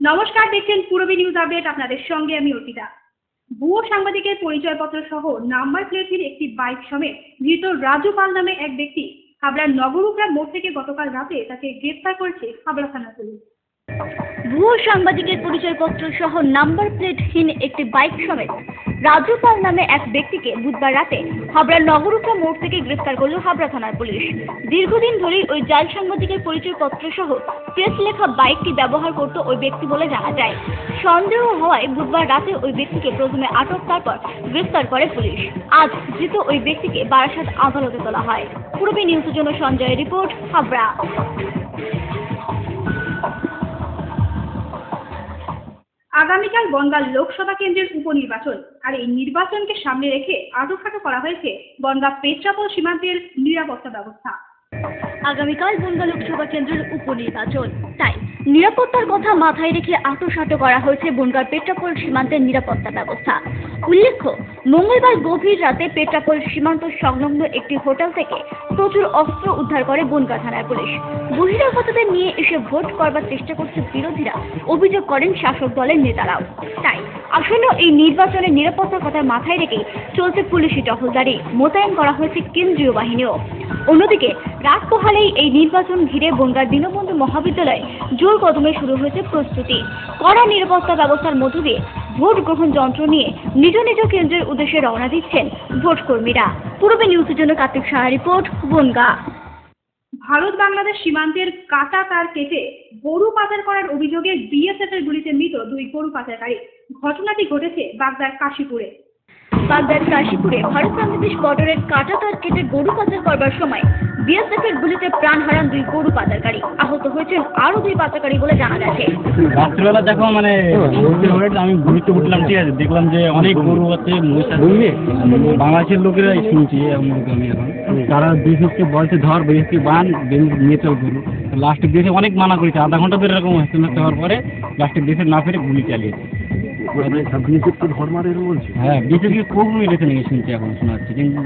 নমস্কার, দেখছেন Purabi news update. আপনাদের সঙ্গে আমি অর্পিতা। ভুয়ো সাংবাদিকের পরিচয়পত্র সহ নাম্বার প্লেটের একটি বাইক সমেত ধৃত রাজু পাল নামে এক ব্যক্তি হাবড়ার নগরুকরা মোড় থেকে গতকাল রাতে তাকে গ্রেফতার করেছে হাবড়া থানা পুলিশ। ভুয়ো সাংবাদিকের পরিচয়পত্র সহ নাম্বার প্লেটহীন একটি বাইক সমেত রাজু পাল নামে এক ব্যক্তিকে বুধবার রাতে হাবড়ার নগরুকরা মোড় থেকে গ্রেফতার করল হাবড়া থানার পুলিশ। দীর্ঘদিন ধরেই ওই জাল সাংবাদিকের পরিচয়পত্র সহ প্রেস লেখা বাইকটি ব্যবহার করত ওই ব্যক্তি বলে জানা যায়। সন্দেহ হওয়ায় বুধবার রাতে ওই ব্যক্তিকে প্রথমে আটক, তারপর গ্রেফতার করে পুলিশ। আজ ধৃত ওই ব্যক্তিকে বারাসাত আদালতে তোলা হয়। পূরবী নিউজের জন্য সঞ্জয়ের রিপোর্ট, হাবড়া। আগামীকাল বনগাঁ লোকসভা কেন্দ্রের উপনির্বাচন, আর এই নির্বাচনকে সামনে রেখে আটোসাটো করা হয়েছে বনগাঁ পেট্রাপোল সীমান্তের নিরাপত্তা ব্যবস্থা। আগামীকাল বনগাঁ লোকসভা কেন্দ্রের উপনির্বাচন, তাই নিরাপত্তার কথা মাথায় রেখে আটোসাটো করা হয়েছে বনগাঁ পেট্রাপোল সীমান্তের নিরাপত্তা ব্যবস্থা। উল্লেখ্য, মঙ্গলবার গভীর রাতে পেট্রাপোল সীমান্ত সংলগ্ন একটি হোটেল থেকে প্রচুর অস্ত্র উদ্ধার করে বনগাঁ থানার পুলিশ। বহিরাগতদের নিয়ে এসে ভোট করবার চেষ্টা করছে বিরোধীরা, অভিযোগ করেন শাসক দলের নেতারাও। তাই আসলে এই নির্বাচনের নিরাপত্তার কথা মাথায় রেখেই চলছে পুলিশি টহলদারি, মোতায়েন করা হয়েছে কেন্দ্রীয় বাহিনীও। অন্যদিকে রাত পোহালেই এই নির্বাচন ঘিরে বনগাঁ দীনবন্ধু মহাবিদ্যালয়ে জোর কদমে শুরু হয়েছে প্রস্তুতি। কড়া নিরাপত্তা ব্যবস্থার মধ্য দিয়ে ভোট গ্রহণ যন্ত্র নিয়ে নিজ নিজ কেন্দ্রের উদ্দেশ্যে রওনা দিচ্ছেন ভোট কর্মীরা। পূরবী নিউজের জন্য কার্তিক সাহা রিপোর্ট, বনগাঁ। ভারত বাংলাদেশ সীমান্তের কাটা তার কেটে গরু পাচার করার অভিযোগে বিএসএফ এর গুলিতে মৃত 2 গরু পাচারকারী। ঘটনাটি ঘটেছে বাগদার কাশীপুরে। বাগদার কাশীপুরে ভারত বাংলাদেশ বর্ডারের কাটা তার কেটে গরু পাচার করবার সময় বিএসএফ এর গুলিতে প্রাণ হারান 2 গরু পাচারকারী। আহত হয়েছেন আরো 2 পাচারকারী বলে জানা গেছে। রাত্রিবেলা দেখো আমি ঘুরতে উঠলাম, ঠিক আছে, দেখলাম যে অনেক গরু আছে। বাংলাদেশের লোকেরা শুনছি আমি এখন তারা বিএসএফকে বলছে ধর, বিএসএফকে বান নিয়ে চল গরু। লাস্টে বিএসএফ অনেক মানা করেছে, আধা ঘন্টা ধরে এরকম হেসমেট হওয়ার পরে লাস্টে বিএসএফ না ফিরে গুলি চালিয়েছে। হ্যাঁ, বিএসএফকে খুব মেরেছে নাকি শুনছি, এখন শোনা যাচ্ছে, কিন্তু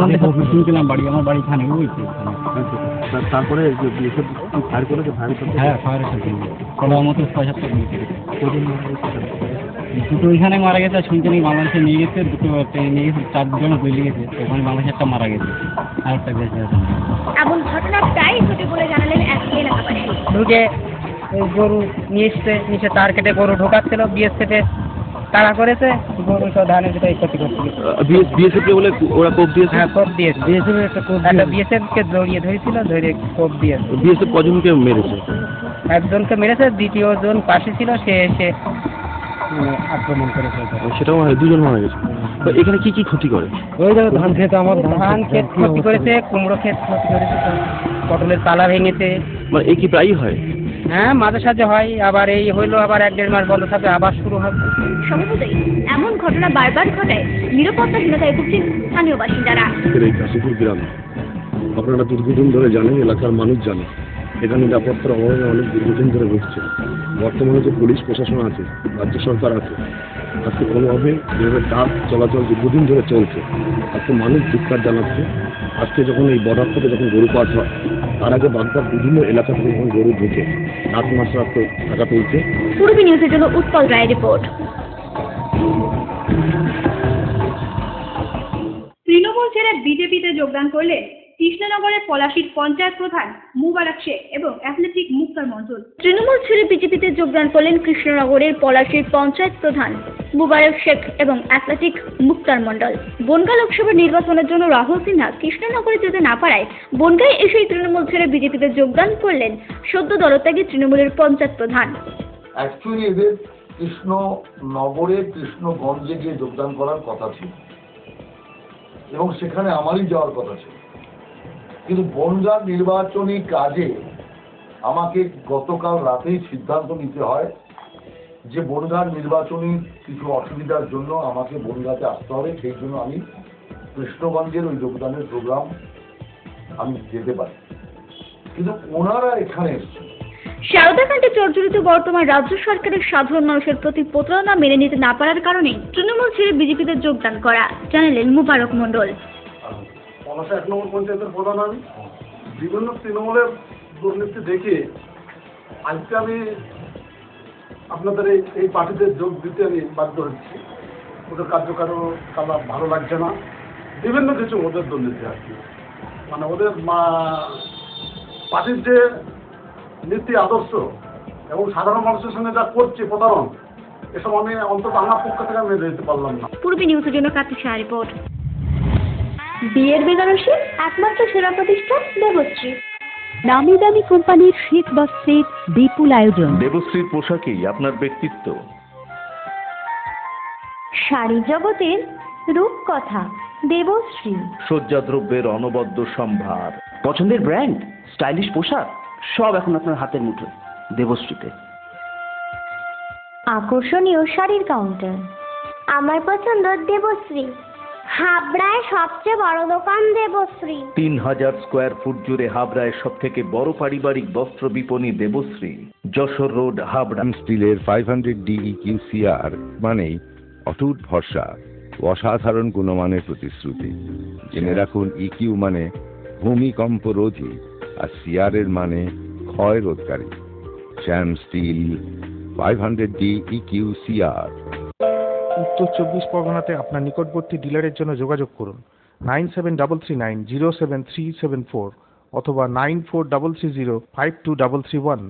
আমি তো শুনছিলাম বাড়ি, আমার বাড়ি খানে বলছে। তারপরে হ্যাঁ, ফায়ারের সাথে কলার মতো 6-7টা গুলি কেটেছে। দুটো ওইখানে মারা গেছে, আর শুনতে নাকি বাংলাদেশে নিয়ে গেছে, দুটো নিয়ে গেছে, 4 জন গুলি গেছে, ওখানে বাংলাদেশে একটা মারা গেছে, আর একটা গেছে। এমন ঘটনা প্রায় ঘটে বলে জানালেন এক এলাকাবাসী। ঢুকে গরু নিয়ে এসছে, নিচে তার কেটে গরু ঢোকাচ্ছিল, বিএসএফে তাড়া করেছে, গরু সব ধানের ভিতরে ক্ষতি করছিল। বিএসএফ কে বলে ওরা কোপ দিয়েছে? হ্যাঁ, কোপ দিয়েছে। একটা বিএসএফকে জড়িয়ে ধরেছিল, ধরে কোপ দিয়েছে। বিএসএফ কজনকে মেরেছে? একজনকে মেরেছে, দ্বিতীয় জন পাশে ছিল, সে এসে আক্রমণ করেছে। সেটাও 2 জন মারা গেছে। এখানে কি কি ক্ষতি করে? ওই দেখো ধান ক্ষেত, আমার ধান ক্ষেত ক্ষতি করেছে, কুমড়ো ক্ষেত ক্ষতি করেছে, পটলের তালা ভেঙেছে। মানে এই কি প্রায়ই হয়? হ্যাঁ, মাঝে সাঝে হয়, আবার এই হইলো, আবার 1-1.5 মাস বন্ধ থাকবে, আবার শুরু হবে। স্বভাবতই এমন ঘটনা বারবার ঘটায় নিরাপত্তাহীনতায় ভুগছেন স্থানীয় বাসিন্দারা। এই কাশীপুর গ্রাম আপনারা দীর্ঘদিন ধরে জানেন, এলাকার মানুষ জানে, এখানে নিরাপত্তার অভাবে অনেক দীর্ঘদিন ধরে ভুগছে। বর্তমানে যে পুলিশ প্রশাসন আছে, রাজ্য সরকার আছে, আজকে কোনোভাবে যেভাবে ডাক চলাচল দীর্ঘদিন ধরে চলছে, আজকে মানুষ ধিক্কার জানাচ্ছে। আজকে যখন এই বর্ডার থেকে যখন গরু পাস হয়, তার আগে বাগদার বিভিন্ন এলাকা থেকে যখন গরু ঢুকে রাত মাস রাত টাকা তুলছে। পূরবী নিউজের জন্য উৎপল রায় রিপোর্ট। তৃণমূল ছেড়ে বিজেপিতে যোগদান করলেন কৃষ্ণনগরের পলাশীর পঞ্চায়েত প্রধান মুবারক শেখ এবং অ্যাথলেটিক মুক্তার মণ্ডল। তৃণমূল ছেড়ে বিজেপিতে যোগদান করলেন কৃষ্ণনগরের পলাশীর পঞ্চায়েত প্রধান মুবারক শেখ এবং অ্যাথলেটিক মুক্তার মণ্ডল। বনগাঁ লোকসভা নির্বাচনের জন্য রাহুল সিনহা কৃষ্ণনগরে যেতে না পারায় বনগাঁয় এসেই তৃণমূল ছেড়ে বিজেপিতে যোগদান করলেন সদ্য দলত্যাগী তৃণমূলের পঞ্চায়েত প্রধান। অ্যাকচুয়ালি এদের কৃষ্ণনগরে কৃষ্ণগঞ্জে গিয়ে যোগদান করার কথা ছিল এবং সেখানে আমারই যাওয়ার কথা ছিল, কিন্তু বনগাঁ নির্বাচনী কাজে আমাকে গতকাল রাতেই সিদ্ধান্ত নিতে হয় যে বনগাঁ নির্বাচনী কিছু অসুবিধার জন্য আমাকে বনগাঁতে আসতে হবে। সেই জন্য আমি কৃষ্ণগঞ্জের ওই যোগদানের প্রোগ্রাম আমি যেতে পারি, কিন্তু ওনারা এখানে এসছেন। সারদাকাণ্ডে জর্জরিত বর্তমান রাজ্য সরকারের সাধারণ মানুষের প্রতি প্রতারণা মেনে নিতে না পারার কারণে তৃণমূল ছেড়ে বিজেপিতে যোগদান করা জানালেন মুবারক মণ্ডল। 1 নম্বর পঞ্চায়েতের প্রধান আমি, বিভিন্ন তৃণমূলের দুর্নীতি দেখে আজকে আমি আপনাদের এই পার্টিতে যোগ দিতে আমি বাধ্য হচ্ছি। ওদের কার্যকলাপ ভালো লাগছে না, বিভিন্ন কিছু ওদের দুর্নীতি আর কি। মানে ওদের পার্টির যে নীতি আদর্শ এবং সাধারণ মানুষের সঙ্গে যা করছে প্রতারণ, এসব আমি অন্তত আমার পক্ষ থেকে মেনে দিতে পারলাম না। পূর্বী নিউজের জন্য কার্তিক সাহা রিপোর্ট। বিয়ের বেনারসি একমাত্র সেরা প্রতিষ্ঠান দেবশ্রী। নামি দামি কোম্পানির শীত বস্ত্রের বিপুল আয়োজন। দেবশ্রীর পোশাকেই আপনার ব্যক্তিত্ব। শাড়ি জগতের রূপকথা দেবশ্রী। সজ্জাদ্রব্যের অনবদ্য সম্ভার। পছন্দের ব্র্যান্ড, স্টাইলিশ পোশাক সব এখন আপনার হাতের মুঠোয় দেবশ্রীতে। আকর্ষণীয় শাড়ির কাউন্টার। আমার পছন্দ দেবশ্রী। হাবড়ায় সবচেয়ে বড় দোকান দেবশ্রী। 3000 স্কোয়ার ফুট জুড়ে হাবড়ায় সব থেকে বড় পারিবারিক বস্ত্র বিপণী দেবশ্রী, যশোর রোড, হাবড়া। স্টিলের 500 DEQCR মানেই অটুট ভরসা, অসাধারণ গুণমানের প্রতিশ্রুতি। জেনে রাখুন, EQ মানে ভূমিকম্প রোধী, আর CR এর মানে ক্ষয় রোধকারী। শ্যাম স্টিল 500 DEQCR। উত্তর 24 পরগনাতে আপনার নিকটবর্তী ডিলারের জন্য যোগাযোগ করুন 9733907374 অথবা 9433052331।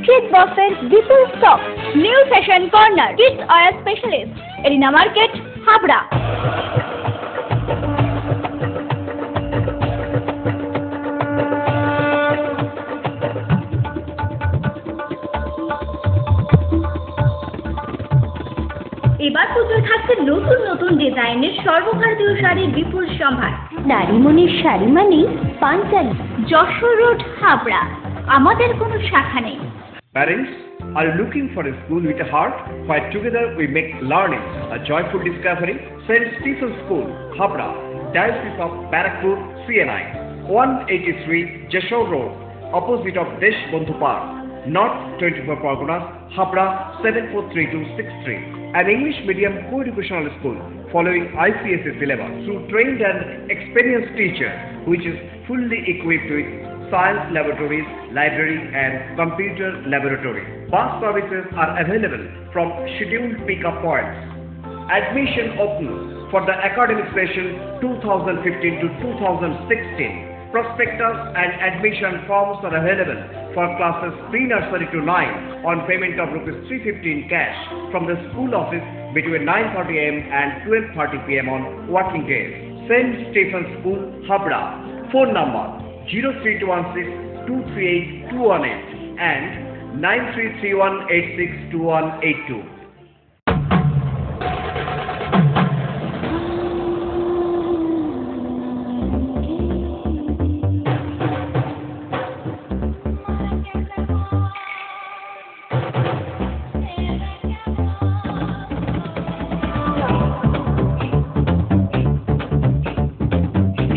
শীত বস্ত্রের বিপুল stock. New fashion corner, kids wear specialist, arena market, Habra. এবার পুজোয় থাকছে নতুন নতুন ডিজাইনের সর্বভারতীয় শাড়ির বিপুল সম্ভার। নারীমণির শাড়ি মানে পাঞ্চালী। যশোর রোড, হাবড়া। আমাদের কোনো শাখা নেই। Parents are looking for a school with a heart, where together we make learning a joyful discovery. St. Stephen's School, Habra, Diocese of Barakpur, CNI, 183 Jashore Road, opposite of Desh Bondhu Park, North 24 Parganas, Habra 743263. An English medium co-educational school following ICSE syllabus through trained and experienced teacher, which is fully equipped with science laboratories, library and computer laboratory. Bus services are available from scheduled pickup points. Admission open for the academic session 2015 to 2016. Prospectus and admission forms are available for classes pre-nursery to 9 on payment of ₹315 cash from the school office between 9:30 am and 12:30 pm on working days. St. Stephen's School, Habra. Phone number 03216 238 218 and 9331862182.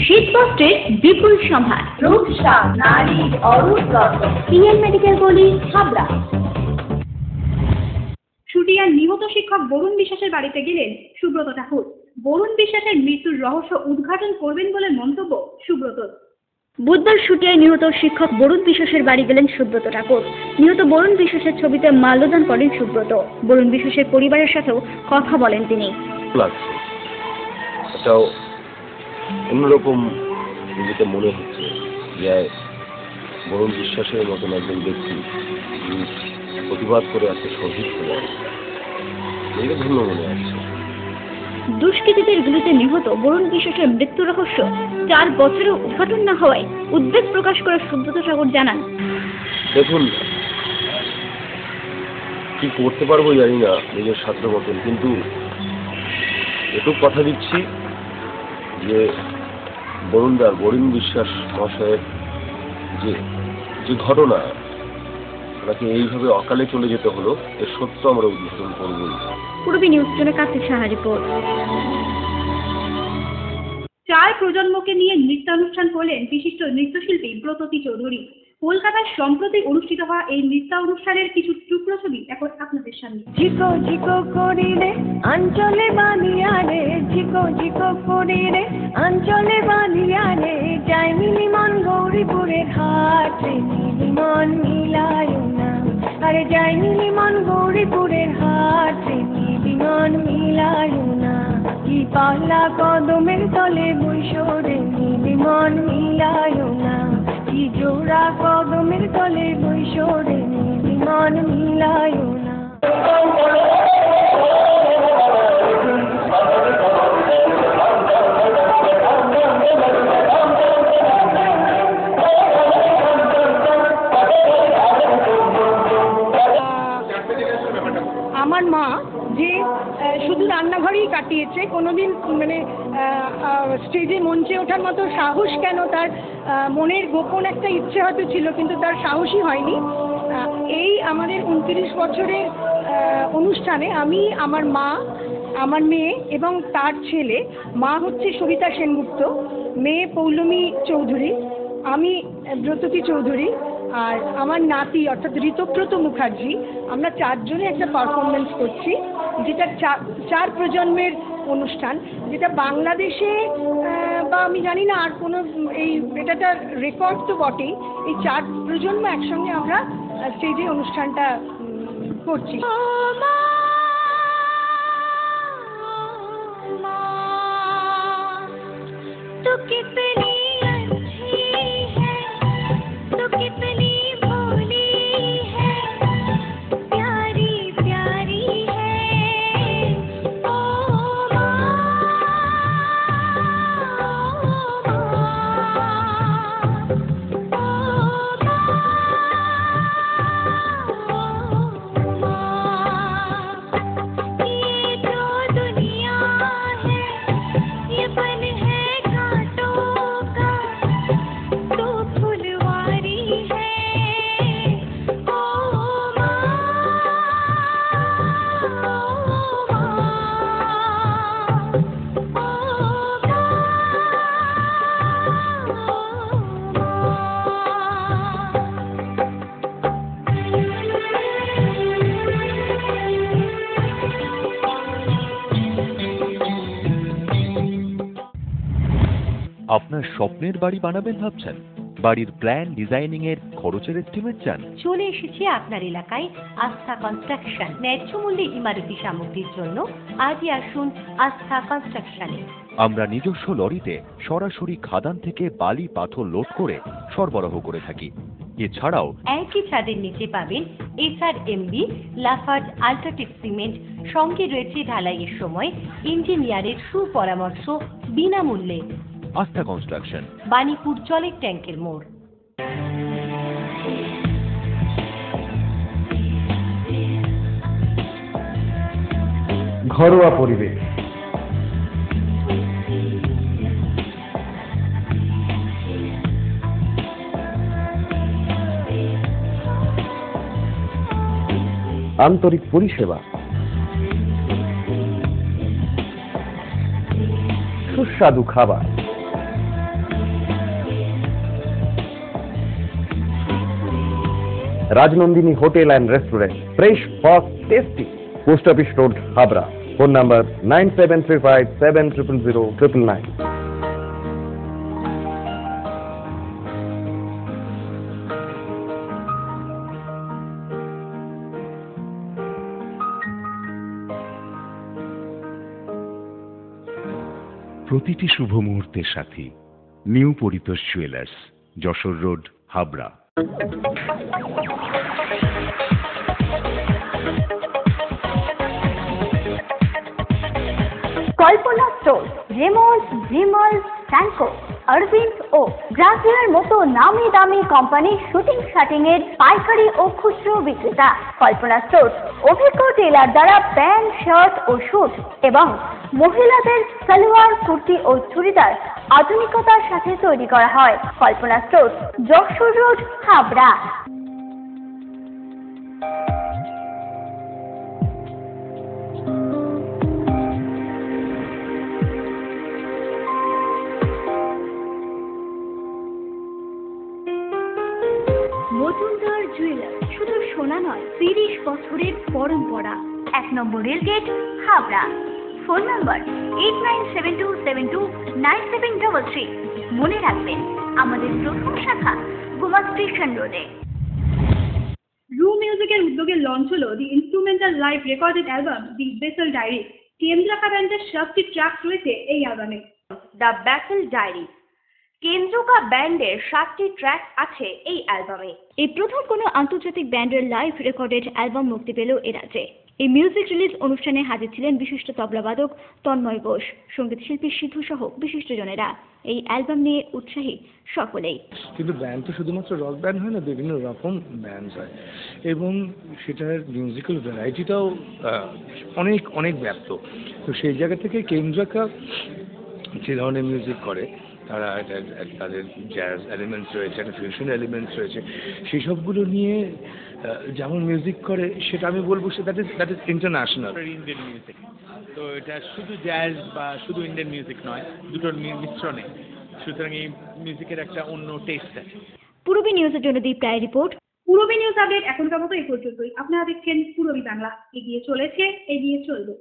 শীতবস্ত্রের বিপুল সম্ভার। রূপসা নারীর অরূপ রত্ন। PN medical গলি, হাবড়া। শুটিয়ার নিহত শিক্ষক বরুণ বিশ্বাসের বাড়িতে গেলেন সুব্রত ঠাকুর। বরুণ বিশ্বাসের মৃত্যুর রহস্য উদ্ঘাটন করবেন বলে মন্তব্য সুব্রতর। বুধবার শুটিয়ায় নিহত শিক্ষক বরুণ বিশ্বাসের বাড়ি গেলেন সুব্রত ঠাকুর। নিহত বরুণ বিশ্বাসের ছবিতে মাল্যদান করেন সুব্রত। বরুণ বিশ্বাসের পরিবারের সাথেও কথা বলেন তিনি। এটাও অন্যরকম নিজেকে মনে হচ্ছে যে বরুণ বিশ্বাসের মতন একজন ব্যক্তি প্রতিবাদ করে আজকে শহীদ হয়ে এটা ধন্য মনে আছে। দুষ্কৃতীদের গুলিতে নিহত বরুণ বিশ্বাসের মৃত্যু রহস্য 4 বছরেও উদ্ঘাটন না হওয়ায় উদ্বেগ প্রকাশ করে সুব্রত ঠাকুর জানান, দেখুন কি করতে পারবো জানি না নিজের সাধ্য মতন, কিন্তু এটুকু কথা দিচ্ছি যে বরুণ বিশ্বাস মহাশয়ের যে ঘটনা তাকে এইভাবে অকালে চলে যেতে হলো, এর সত্য আমরা উদ্ঘাটন করবই। পূর্বী নিউজ জন্য কার্তিক সাহা রিপোর্ট। 4 প্রজন্মকে নিয়ে নৃত্যানুষ্ঠান করলেন বিশিষ্ট নৃত্যশিল্পী ব্রততী চৌধুরী। কলকাতায় সম্প্রতি অনুষ্ঠিত হওয়া এই নৃত্যানুষ্ঠানের কিছু টুকরো ছবি এখন আপনাদের গোস্বামী। ঝিকো ঝিকো করিলে অঞ্চলে বানিয়ারে, ঝিকো ঝিকো করিলে অঞ্চলে বানিয়ারে, যাই মিলি মন গৌরীপুরের হাটে, মিলি মন মিলায় না, আরে যাই মিলি মন গৌরীপুরের হাটে, মিলি মন মিলায় না, কি পাল্লা কদমের তলে বৈশোরে, মিলি মন মিলায় না, কি জোড়া কদমের তলে বৈশোরে, মিলি মন মিলায় না। আমার মা যে শুধু রান্নাঘরেই কাটিয়েছে, কোনোদিন মানে স্টেজে মঞ্চে ওঠার মতো সাহস কেন, তার মনের গোপন একটা ইচ্ছে হয়তো ছিল কিন্তু তার সাহসই হয়নি। এই আমাদের 29 বছরের অনুষ্ঠানে আমি, আমার মা, আমার মেয়ে এবং তার ছেলে, মা হচ্ছে সবিতা সেনগুপ্ত, মেয়ে পৌলমী চৌধুরী, আমি ব্রততী চৌধুরী, আর আমার নাতি অর্থাৎ ঋতব্রত মুখার্জি, আমরা চারজনে একটা পারফরমেন্স করছি, যেটা চার প্রজন্মের অনুষ্ঠান, যেটা বাংলাদেশে বা আমি জানি না আর কোনো, এটাটা রেকর্ড তো বটেই, এই 4 প্রজন্ম একসঙ্গে আমরা স্টেজে অনুষ্ঠানটা করছি। तो कितनी अच्छी है, तो कितनी भोली है, प्यारी प्यारी है, ओ ये जो दुनिया है, ये बन है कांटों का, तो फुलवारी है, ओ আপনার স্বপ্নের বাড়ি বানাবেন ভাবছেন? বাড়ির প্ল্যান ডিজাইনিং এর খরচের এস্টিমেট চান? চলে এসেছি আপনার এলাকায় আস্থা কনস্ট্রাকশন। ন্যায্য মূল্যে ইমারতি সামগ্রীর জন্য আজই আসুন আস্থা কনস্ট্রাকশনে। আমরা নিজস্ব লরিতে সরাসরি খাদান থেকে বালি পাথর লোড করে সরবরাহ করে থাকি। এছাড়াও একই ছাদের নিচে পাবেন SRMB, লাফার্জ আল্ট্রাটেক সিমেন্ট, সঙ্গে রয়েছে ঢালাইয়ের সময় ইঞ্জিনিয়ারের সুপরামর্শ বিনামূল্যে। আস্থা কনস্ট্রাকশন, বাণীপুর জলের ট্যাঙ্কের মোড়। ঘরোয়া পরিবেশ, আন্তরিক পরিষেবা, সুস্বাদু খাবার, Rajnandini hotel and restaurant, fresh, fast, tasty. Post office road, Habra. Phone number 9735700999। প্রতিটি শুভ মুহূর্তের সাথী new Paritosh jewellers, Jessore road, Habra. Kalpana store, Raymond, Vimal, Sanco, Arvind ও ব্রাজিলের মতো নামি দামি কোম্পানির শুটিং শাটিং এর পাইকারি ও খুচরো বিক্রেতা। কল্পনা স্টোর অভিজ্ঞ টেলার দ্বারা প্যান্ট, শার্ট ও স্যুট এবং মহিলাদের সালোয়ার, কুর্তি ও চুড়িদার আধুনিকতার সাথে তৈরি করা হয়। Kalpana store, Jessore road, Habra. Majumdar jewellers শুধু সোনা নয়, 30 বছরের পরম্পরা। 1 নম্বর রেলগেট, হাবড়া। ফোন নম্বর 8972729733। মনে রাখবেন, আমাদের প্রথম শাখা গোমা স্টেশন রোডে। রু মিউজিকের উদ্যোগে লঞ্চ হলো দি ইনস্ট্রুমেন্টাল লাইভ রেকর্ডেড অ্যালবাম দি বেসেল ডায়েরি। কেন্দ্রাকা ব্যান্ডের 7টি ট্র্যাক রয়েছে এই অ্যালবামে। দ্য ব্যাসেল ডায়েরি কেন্দ্রকা ব্যান্ডের 7টি ট্র্যাক আছে এই অ্যালবামে। এই প্রথম কোনো আন্তর্জাতিক ব্যান্ডের লাইভ রেকর্ডেড অ্যালবাম মুক্তি পেল এ রাজ্যে। এই মিউজিক রিলিজ অনুষ্ঠানে হাজির ছিলেন বিশিষ্ট তবলাবাদক তন্ময় ঘোষ, সঙ্গীত শিল্পী সিধু সহ বিশিষ্টজনেরা। এই অ্যালবাম নিয়ে উৎসাহী সকলেই। কিন্তু ব্যান্ড তো শুধুমাত্র রক ব্যান্ড হয় না, বিভিন্ন রকম ব্যান্ড হয় এবং সেটার মিউজিক্যাল ভ্যারাইটিটাও অনেক অনেক ব্যাপ্ত। তো সেই জায়গা থেকে কেন্দ্রাকা যে ধরনের মিউজিক করে, তারা তাদের জ্যাজ এলিমেন্টস রয়েছে, একটা ফিউশন এলিমেন্টস রয়েছে, সেই সবগুলো নিয়ে যেমন মিউজিক করে, সেটা আমি বলবো that is international. Indian music তো এটা শুধু জ্যাজ বা শুধু ইন্ডিয়ান মিউজিক নয়, দুটোর মিশ্রণে, সুতরাং এই মিউজিকের একটা অন্য টেস্ট আছে। পূরবী নিউজের জন্য দীপ রায় রিপোর্ট। পূরবী নিউজ আপডেট এখনকার মতো এই পর্যন্তই। আপনারা দেখছেন পূরবী বাংলা। এগিয়ে চলেছে, এগিয়ে চলবে।